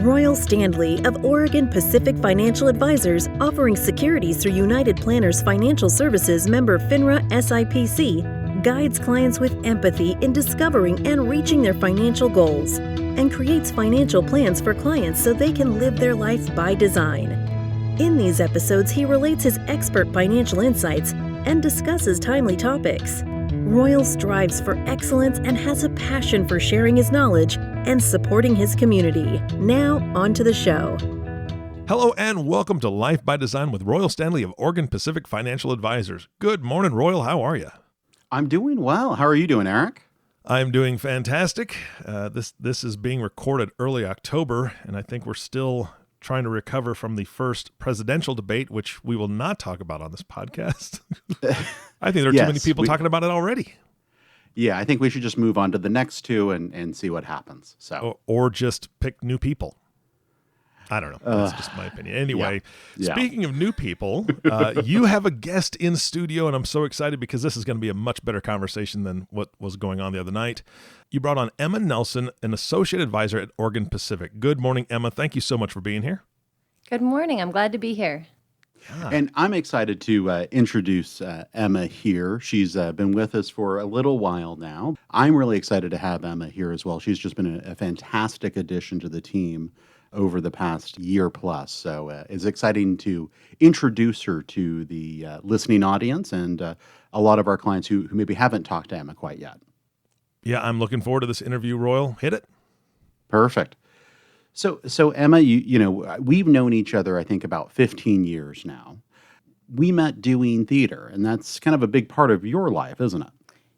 Royal Standley of Oregon Pacific Financial Advisors, offering securities through United Planners Financial Services member FINRA SIPC, guides clients with empathy in discovering and reaching their financial goals, and creates financial plans for clients so they can live their life by design. In these episodes, he relates his expert financial insights and discusses timely topics. Royal strives for excellence and has a passion for sharing his knowledge and supporting his community. Now, on to the show. Hello and welcome to Life by Design with Royal Standley of Oregon Pacific Financial Advisors. Good morning, Royal. How are you? I'm doing well. How are you doing, Eric? I'm doing fantastic. This is being recorded early October, and I think we're still trying to recover from the first presidential debate, which we will not talk about on this podcast. I think there are too many people talking about it already. Yeah, I think we should just move on to the next two and see what happens. So, or just pick new people. I don't know. That's just my opinion. Anyway, Speaking of new people, you have a guest in studio, and I'm so excited because this is going to be a much better conversation than what was going on the other night. You brought on Emma Nelson, an associate advisor at Oregon Pacific. Good morning, Emma. Thank you so much for being here. Good morning. I'm glad to be here. Yeah. And I'm excited to introduce Emma here. She's been with us for a little while now. I'm really excited to have Emma here as well. She's just been a fantastic addition to the team over the past year plus. So it's exciting to introduce her to the listening audience and a lot of our clients who maybe haven't talked to Emma quite yet. Yeah, I'm looking forward to this interview, Royal. Hit it. Perfect. So Emma, you know, we've known each other, I think, about 15 years now. We met doing theater, and that's kind of a big part of your life, isn't it?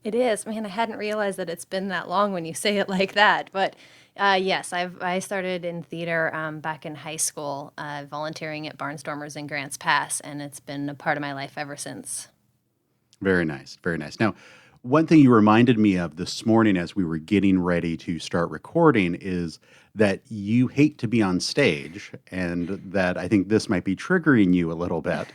It is. Man, I hadn't realized that it's been that long when you say it like that. But yes, I started in theater back in high school, volunteering at Barnstormers in Grants Pass, and it's been a part of my life ever since. Very nice, very nice. Now, one thing you reminded me of this morning as we were getting ready to start recording is that you hate to be on stage, and that I think this might be triggering you a little bit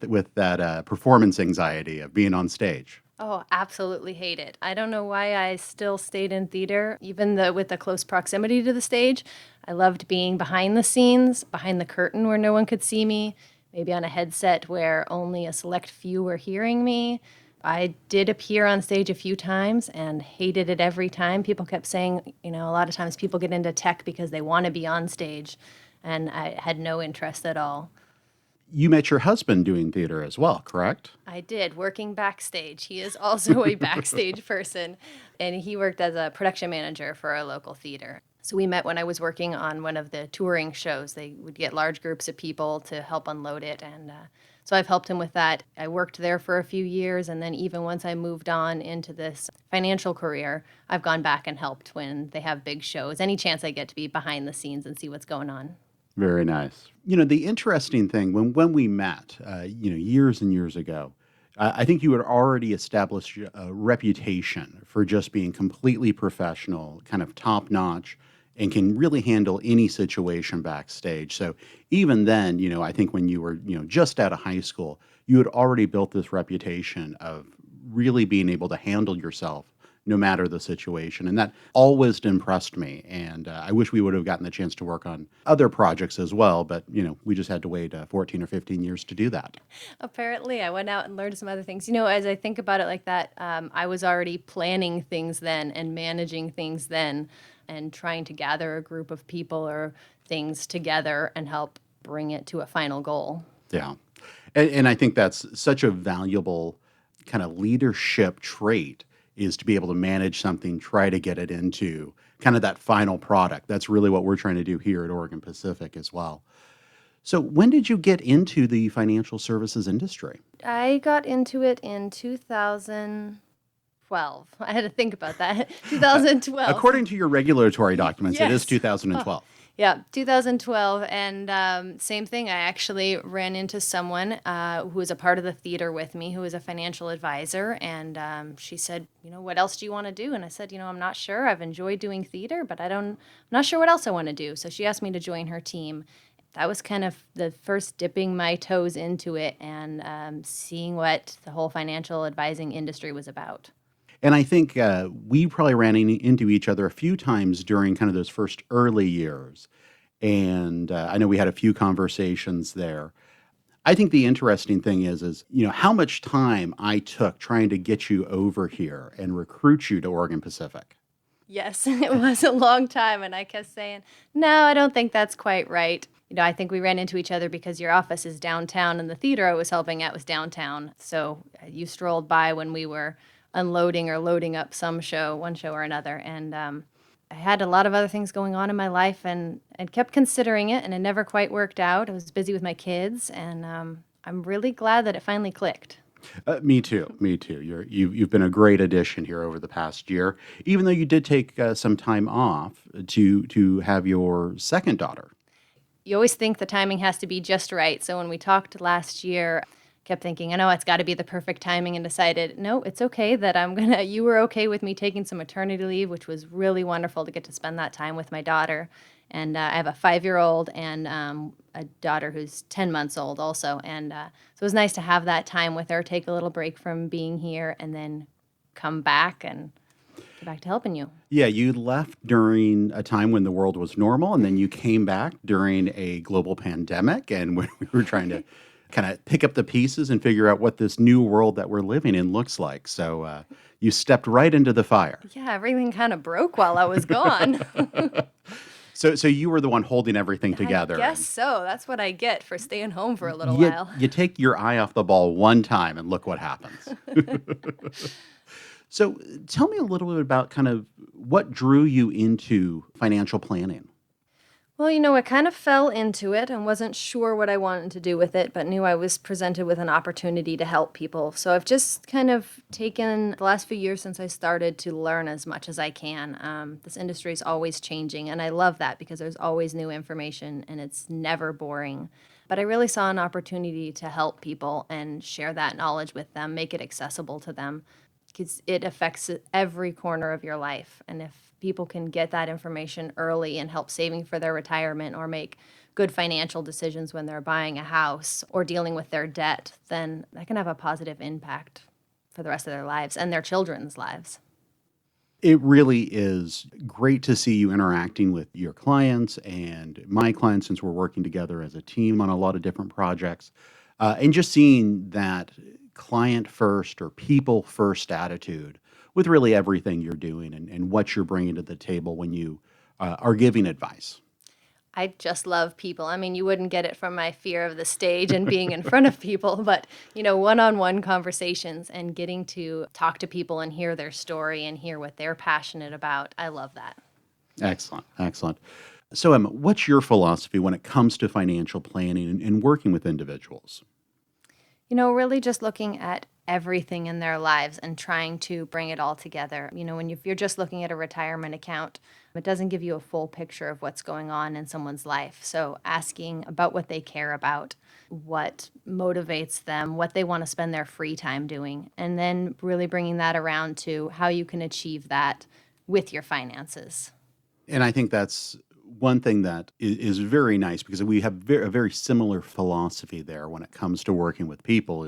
with that performance anxiety of being on stage. Oh, absolutely hate it. I don't know why I still stayed in theater, even with the close proximity to the stage. I loved being behind the scenes, behind the curtain where no one could see me, maybe on a headset where only a select few were hearing me. I did appear on stage a few times and hated it every time. People kept saying, you know, a lot of times people get into tech because they want to be on stage, and I had no interest at all. You met your husband doing theater as well, correct? I did, working backstage. He is also a backstage person, and he worked as a production manager for a local theater. So we met when I was working on one of the touring shows. They would get large groups of people to help unload it, and so I've helped him with that. I worked there for a few years, and then even once I moved on into this financial career, I've gone back and helped when they have big shows. Any chance I get to be behind the scenes and see what's going on. Very nice. You know, the interesting thing, when we met, years and years ago, I think you had already established a reputation for just being completely professional, kind of top-notch, and can really handle any situation backstage. So even then, you know, I think when you were, just out of high school, you had already built this reputation of really being able to handle yourself no matter the situation. And that always impressed me. And I wish we would have gotten the chance to work on other projects as well. But, we just had to wait 14 or 15 years to do that. Apparently, I went out and learned some other things. As I think about it like that, I was already planning things then and managing things then and trying to gather a group of people or things together and help bring it to a final goal. Yeah. And I think that's such a valuable kind of leadership trait, is to be able to manage something, try to get it into kind of that final product. That's really what we're trying to do here at Oregon Pacific as well. So when did you get into the financial services industry? I got into it in 2012. I had to think about that. 2012. According to your regulatory documents, It is 2012. Yeah, 2012, and same thing. I actually ran into someone who was a part of the theater with me, who was a financial advisor, and she said, what else do you want to do? And I said, I'm not sure. I've enjoyed doing theater, but I'm not sure what else I want to do. So she asked me to join her team. That was kind of the first dipping my toes into it and seeing what the whole financial advising industry was about. And I think we probably ran into each other a few times during kind of those first early years. And I know we had a few conversations there. I think the interesting thing is how much time I took trying to get you over here and recruit you to Oregon Pacific. Yes, it was a long time, and I kept saying, no, I don't think that's quite right. I think we ran into each other because your office is downtown, and the theater I was helping at was downtown. So you strolled by when we were unloading or loading up one show or another, and I had a lot of other things going on in my life, and kept considering it, and it never quite worked out. I was busy with my kids, and I'm really glad that it finally clicked. Me too. You've been a great addition here over the past year, even though you did take some time off to have your second daughter. You always think the timing has to be just right. So when we talked last year, I kept thinking, I know it's got to be the perfect timing, and decided, no, it's okay that you were okay with me taking some maternity leave, which was really wonderful to get to spend that time with my daughter. And I have a 5-year-old and a daughter who's 10 months old also. And so it was nice to have that time with her, take a little break from being here, and then come back and get back to helping you. Yeah, you left during a time when the world was normal, and then you came back during a global pandemic, and when we were trying to kind of pick up the pieces and figure out what this new world that we're living in looks like. So you stepped right into the fire. Yeah, everything kind of broke while I was gone. So you were the one holding everything together. I guess so. That's what I get for staying home for a little while. You take your eye off the ball one time and look what happens. So tell me a little bit about kind of what drew you into financial planning. Well, I kind of fell into it and wasn't sure what I wanted to do with it, but knew I was presented with an opportunity to help people. So I've just kind of taken the last few years since I started to learn as much as I can. This industry is always changing, and I love that because there's always new information and it's never boring. But I really saw an opportunity to help people and share that knowledge with them, make it accessible to them, because it affects every corner of your life. And if people can get that information early and help saving for their retirement or make good financial decisions when they're buying a house or dealing with their debt, then that can have a positive impact for the rest of their lives and their children's lives. It really is great to see you interacting with your clients and my clients, since we're working together as a team on a lot of different projects, and just seeing that client first or people first attitude with really everything you're doing and what you're bringing to the table when you are giving advice. I just love people. I mean, you wouldn't get it from my fear of the stage and being in front of people, but, one-on-one conversations and getting to talk to people and hear their story and hear what they're passionate about. I love that. Excellent. So, Emma, what's your philosophy when it comes to financial planning and working with individuals? Really just looking at everything in their lives and trying to bring it all together. If you're just looking at a retirement account, it doesn't give you a full picture of what's going on in someone's life. So asking about what they care about, what motivates them, what they want to spend their free time doing, and then really bringing that around to how you can achieve that with your finances. And I think that's one thing that is very nice, because we have a very similar philosophy there when it comes to working with people.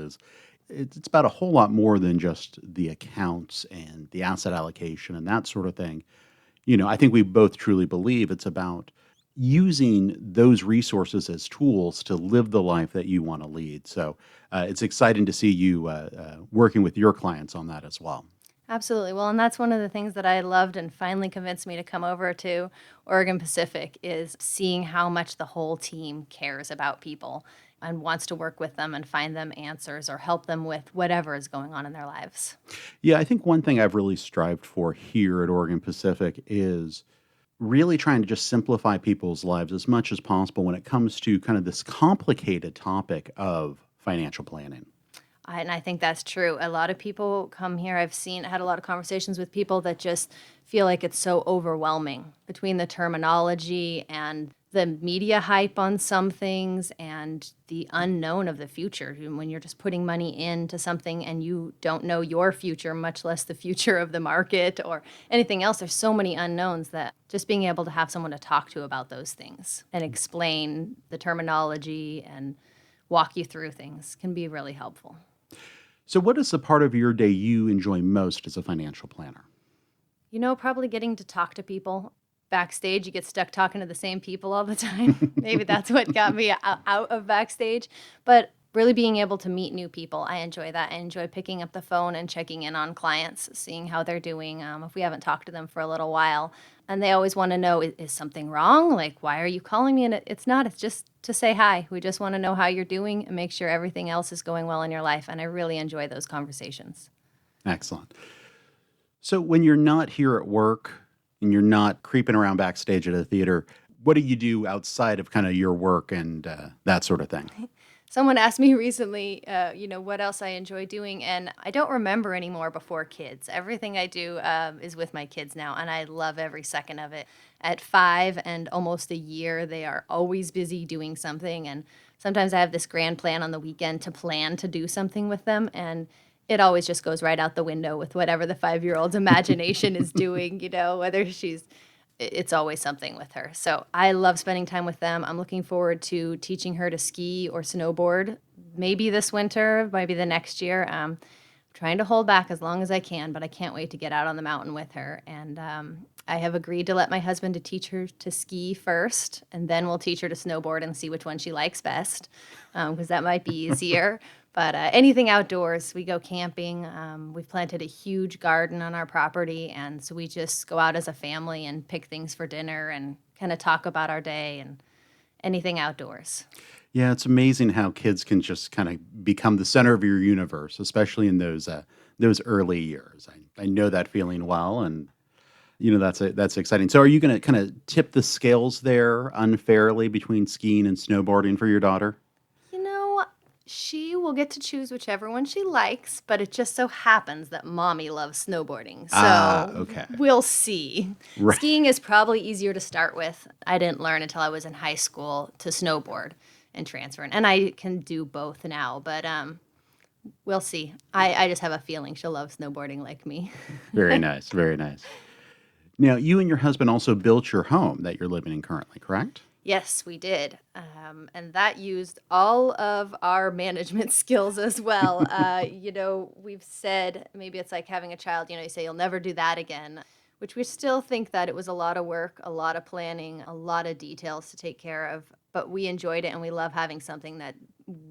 It's about a whole lot more than just the accounts and the asset allocation and that sort of thing. I think we both truly believe it's about using those resources as tools to live the life that you want to lead. So it's exciting to see you working with your clients on that as well. Absolutely. Well, and that's one of the things that I loved and finally convinced me to come over to Oregon Pacific, is seeing how much the whole team cares about people and wants to work with them and find them answers or help them with whatever is going on in their lives. Yeah, I think one thing I've really strived for here at Oregon Pacific is really trying to just simplify people's lives as much as possible when it comes to kind of this complicated topic of financial planning. And I think that's true. A lot of people come here. I had a lot of conversations with people that just feel like it's so overwhelming between the terminology and the media hype on some things and the unknown of the future. When you're just putting money into something and you don't know your future, much less the future of the market or anything else, there's so many unknowns that just being able to have someone to talk to about those things and explain the terminology and walk you through things can be really helpful. So what is the part of your day you enjoy most as a financial planner? Probably getting to talk to people. backstage, you get stuck talking to the same people all the time. Maybe that's what got me out of backstage. But really being able to meet new people, I enjoy that. I enjoy picking up the phone and checking in on clients, seeing how they're doing, if we haven't talked to them for a little while. And they always want to know, is something wrong? Like, why are you calling me? And it's not. It's just to say hi. We just want to know how you're doing and make sure everything else is going well in your life. And I really enjoy those conversations. Excellent. So when you're not here at work and you're not creeping around backstage at a theater, what do you do outside of kind of your work and that sort of thing? Someone asked me recently, what else I enjoy doing, and I don't remember anymore before kids. Everything I do is with my kids now, and I love every second of it. At 5 and almost a year, they are always busy doing something, and sometimes I have this grand plan on the weekend to plan to do something with them, and it always just goes right out the window with whatever the 5-year-old's imagination is doing, whether it's always something with her. So I love spending time with them. I'm looking forward to teaching her to ski or snowboard, maybe this winter, maybe the next year. I'm trying to hold back as long as I can, but I can't wait to get out on the mountain with her. And I have agreed to let my husband to teach her to ski first, and then we'll teach her to snowboard and see which one she likes best, because that might be easier. But anything outdoors, we go camping. We've planted a huge garden on our property, and so we just go out as a family and pick things for dinner and kind of talk about our day and anything outdoors. Yeah, it's amazing how kids can just kind of become the center of your universe, especially in those early years. I know that feeling well, and that's exciting. So, are you going to kind of tip the scales there unfairly between skiing and snowboarding for your daughter? She will get to choose whichever one she likes, but it just so happens that mommy loves snowboarding. So okay. We'll see. Right. Skiing is probably easier to start with. I didn't learn until I was in high school to snowboard and transfer. And I can do both now, but we'll see. I just have a feeling she'll love snowboarding like me. Very nice, very nice. Now, you and your husband also built your home that you're living in currently, correct? Yes, we did. And that used all of our management skills as well. We've said maybe it's like having a child, you say you'll never do that again, which we still think that it was a lot of work, a lot of planning, a lot of details to take care of. But we enjoyed it, and we love having something that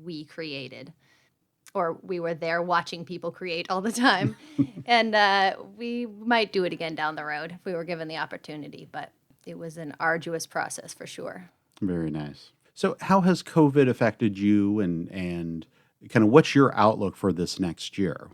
we created, or we were there watching people create all the time. And we might do it again down the road if we were given the opportunity. But it was an arduous process for sure. Very nice. So how has COVID affected you and kind of what's your outlook for this next year?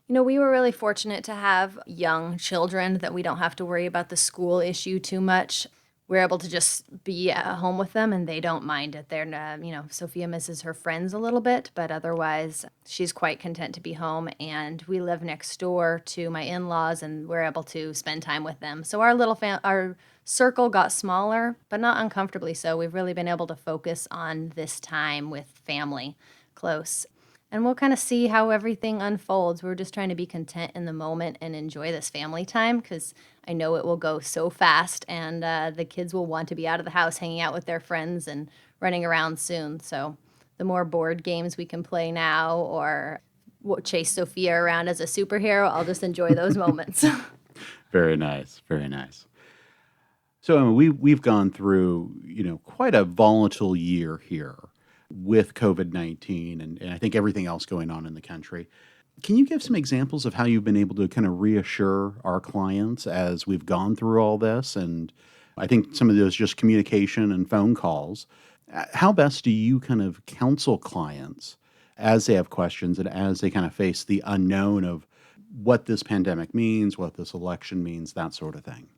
We were really fortunate to have young children that we don't have to worry about the school issue too much. We're able to just be at home with them, and they don't mind it. They're, Sophia misses her friends a little bit, but otherwise she's quite content to be home. And we live next door to my in-laws, and we're able to spend time with them. So our our circle got smaller, but not uncomfortably so. We've really been able to focus on this time with family close. And we'll kind of see how everything unfolds. We're just trying to be content in the moment and enjoy this family time, because I know it will go so fast, and the kids will want to be out of the house hanging out with their friends and running around soon. So the more board games we can play now, or chase Sophia around as a superhero, I'll just enjoy those moments. Very nice, very nice. So we've gone through, quite a volatile year here with COVID-19 and I think everything else going on in the country. Can you give some examples of how you've been able to kind of reassure our clients as we've gone through all this? And I think some of those just communication and phone calls. How best do you kind of counsel clients as they have questions and as they kind of face the unknown of what this pandemic means, what this election means, that sort of thing?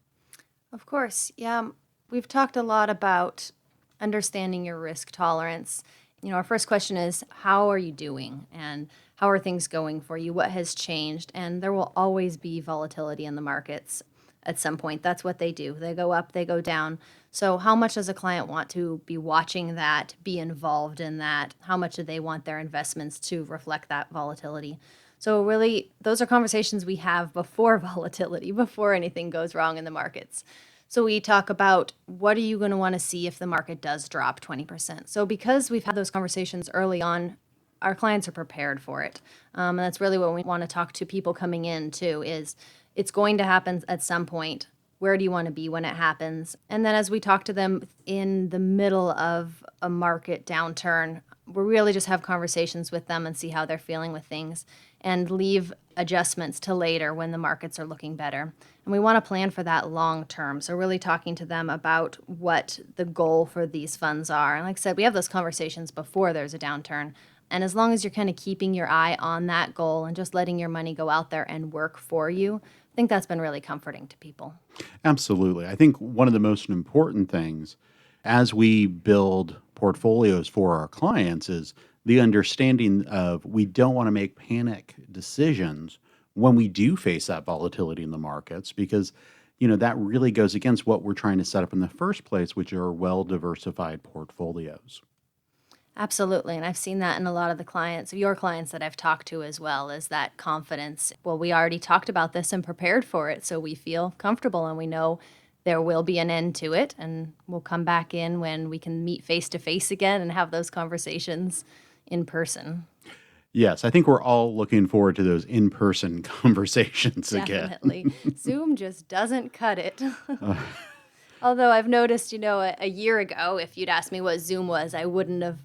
Of course. Yeah. We've talked a lot about understanding your risk tolerance. Our first question is, how are you doing? And how are things going for you? What has changed? And there will always be volatility in the markets at some point. That's what they do. They go up, they go down. So how much does a client want to be watching that, be involved in that? How much do they want their investments to reflect that volatility? So really, those are conversations we have before volatility, before anything goes wrong in the markets. So we talk about, what are you going to want to see if the market does drop 20%? So because we've had those conversations early on, our clients are prepared for it. And that's really what we want to talk to people coming in too, is it's going to happen at some point. Where do you want to be when it happens? And then as we talk to them in the middle of a market downturn, we really just have conversations with them and see how they're feeling with things and leave adjustments to later when the markets are looking better. And we want to plan for that long term. So really talking to them about what the goal for these funds are. And like I said, we have those conversations before there's a downturn. And as long as you're kind of keeping your eye on that goal and just letting your money go out there and work for you, I think that's been really comforting to people. Absolutely. I think one of the most important things as we build portfolios for our clients is the understanding of we don't want to make panic decisions when we do face that volatility in the markets, because that really goes against what we're trying to set up in the first place, which are well-diversified portfolios. Absolutely. And I've seen that in a lot of the clients, your clients that I've talked to as well, is that confidence. Well, we already talked about this and prepared for it, so we feel comfortable and we know there will be an end to it, and we'll come back in when we can meet face to face again and have those conversations in person. Yes, I think we're all looking forward to those in-person conversations again. Definitely. Zoom just doesn't cut it. Although I've noticed, a year ago, if you'd asked me what Zoom was, I wouldn't have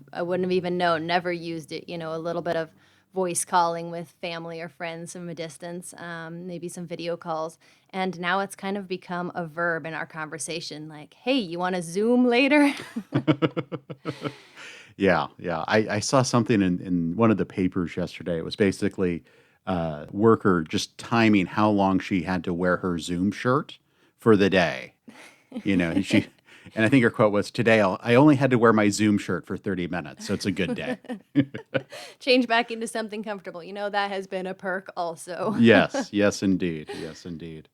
even known, never used it. A little bit of voice calling with family or friends from a distance, maybe some video calls. And now it's kind of become a verb in our conversation, like, hey, you want to Zoom later? Yeah. I saw something in one of the papers yesterday. It was basically a worker just timing how long she had to wear her Zoom shirt for the day. And I think her quote was, "Today I only had to wear my Zoom shirt for 30 minutes, so it's a good day." Change back into something comfortable. That has been a perk also. Yes, indeed.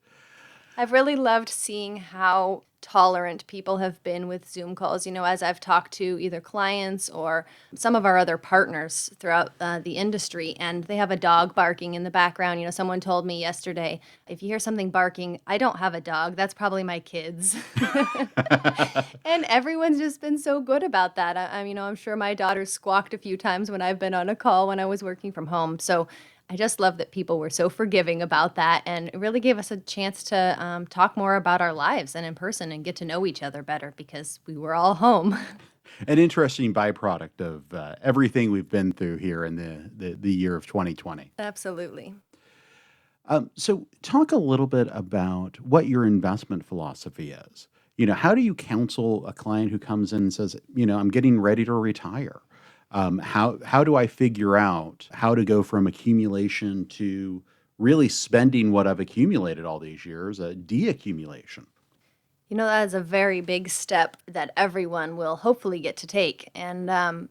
I've really loved seeing how tolerant people have been with Zoom calls. As I've talked to either clients or some of our other partners throughout the industry, and they have a dog barking in the background. Someone told me yesterday, if you hear something barking, I don't have a dog. That's probably my kids. And everyone's just been so good about that. I'm sure my daughter squawked a few times when I've been on a call when I was working from home. So I just love that people were so forgiving about that, and it really gave us a chance to talk more about our lives and in person and get to know each other better because we were all home. An interesting byproduct of everything we've been through here in the year of 2020. Absolutely. So talk a little bit about what your investment philosophy is. How do you counsel a client who comes in and says, I'm getting ready to retire? How do I figure out how to go from accumulation to really spending what I've accumulated all these years, de-accumulation? That is a very big step that everyone will hopefully get to take. And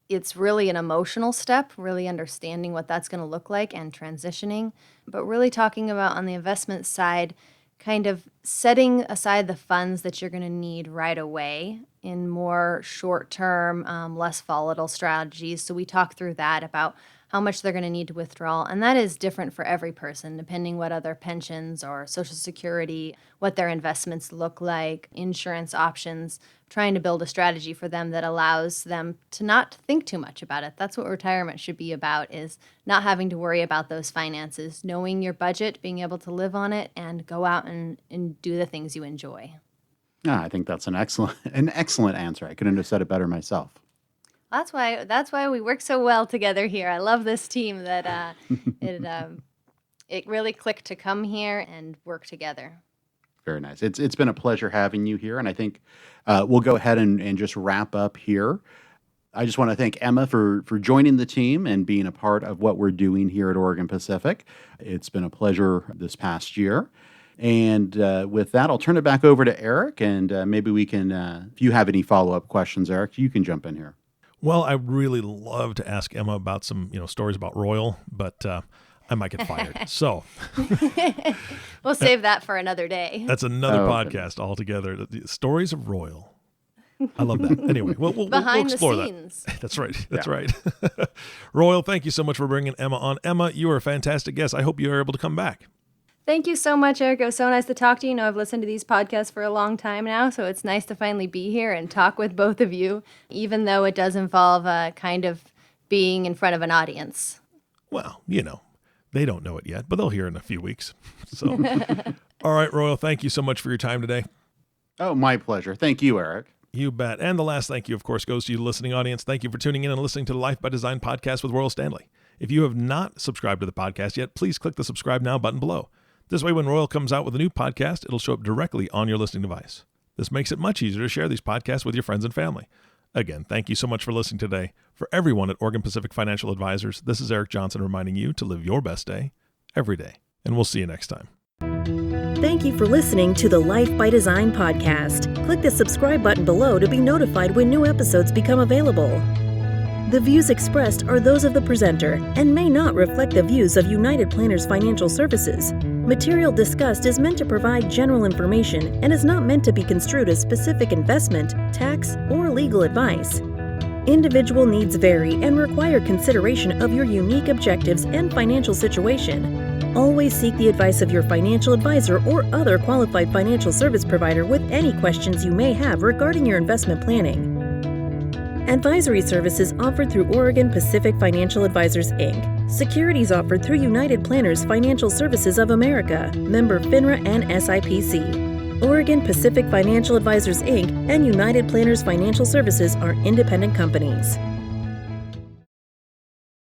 it's really an emotional step, really understanding what that's going to look like and transitioning, but really talking about on the investment side, kind of setting aside the funds that you're going to need right away in more short-term, less volatile strategies. So we talk through that about how much they're going to need to withdraw. And that is different for every person, depending what other pensions or Social Security, what their investments look like, insurance options, trying to build a strategy for them that allows them to not think too much about it. That's what retirement should be about, is not having to worry about those finances, knowing your budget, being able to live on it, and go out and do the things you enjoy. I think that's an excellent answer. I couldn't have said it better myself. That's why we work so well together here. I love this team that it really clicked to come here and work together. Very nice. It's been a pleasure having you here, and I think we'll go ahead and just wrap up here. I just want to thank Emma for joining the team and being a part of what we're doing here at Oregon Pacific. It's been a pleasure this past year. And with that, I'll turn it back over to Eric, and maybe we can, if you have any follow-up questions, Eric, you can jump in here. Well, I really love to ask Emma about some, stories about Royal, but I might get fired. So we'll save that for another day. That's another podcast altogether. The stories of Royal. I love that. Anyway, we'll explore the scenes. That. That's right. That's right. Royal, thank you so much for bringing Emma on. Emma, you are a fantastic guest. I hope you are able to come back. Thank you so much, Eric. It was so nice to talk to you. I've listened to these podcasts for a long time now, so it's nice to finally be here and talk with both of you, even though it does involve kind of being in front of an audience. Well, They don't know it yet, but they'll hear in a few weeks. So, all right, Royal, thank you so much for your time today. Oh, my pleasure. Thank you, Eric. You bet. And the last thank you, of course, goes to you, listening audience. Thank you for tuning in and listening to the Life by Design podcast with Royal Standley. If you have not subscribed to the podcast yet, please click the subscribe now button below. This way, when Royal comes out with a new podcast, it'll show up directly on your listening device. This makes it much easier to share these podcasts with your friends and family. Again, thank you so much for listening today. For everyone at Oregon Pacific Financial Advisors, this is Eric Johnson reminding you to live your best day every day. And we'll see you next time. Thank you for listening to the Life by Design podcast. Click the subscribe button below to be notified when new episodes become available. The views expressed are those of the presenter and may not reflect the views of United Planners Financial Services. Material discussed is meant to provide general information and is not meant to be construed as specific investment, tax, or legal advice. Individual needs vary and require consideration of your unique objectives and financial situation. Always seek the advice of your financial advisor or other qualified financial service provider with any questions you may have regarding your investment planning. Advisory services offered through Oregon Pacific Financial Advisors, Inc. Securities offered through United Planners Financial Services of America, member FINRA and SIPC. Oregon Pacific Financial Advisors, Inc. and United Planners Financial Services are independent companies.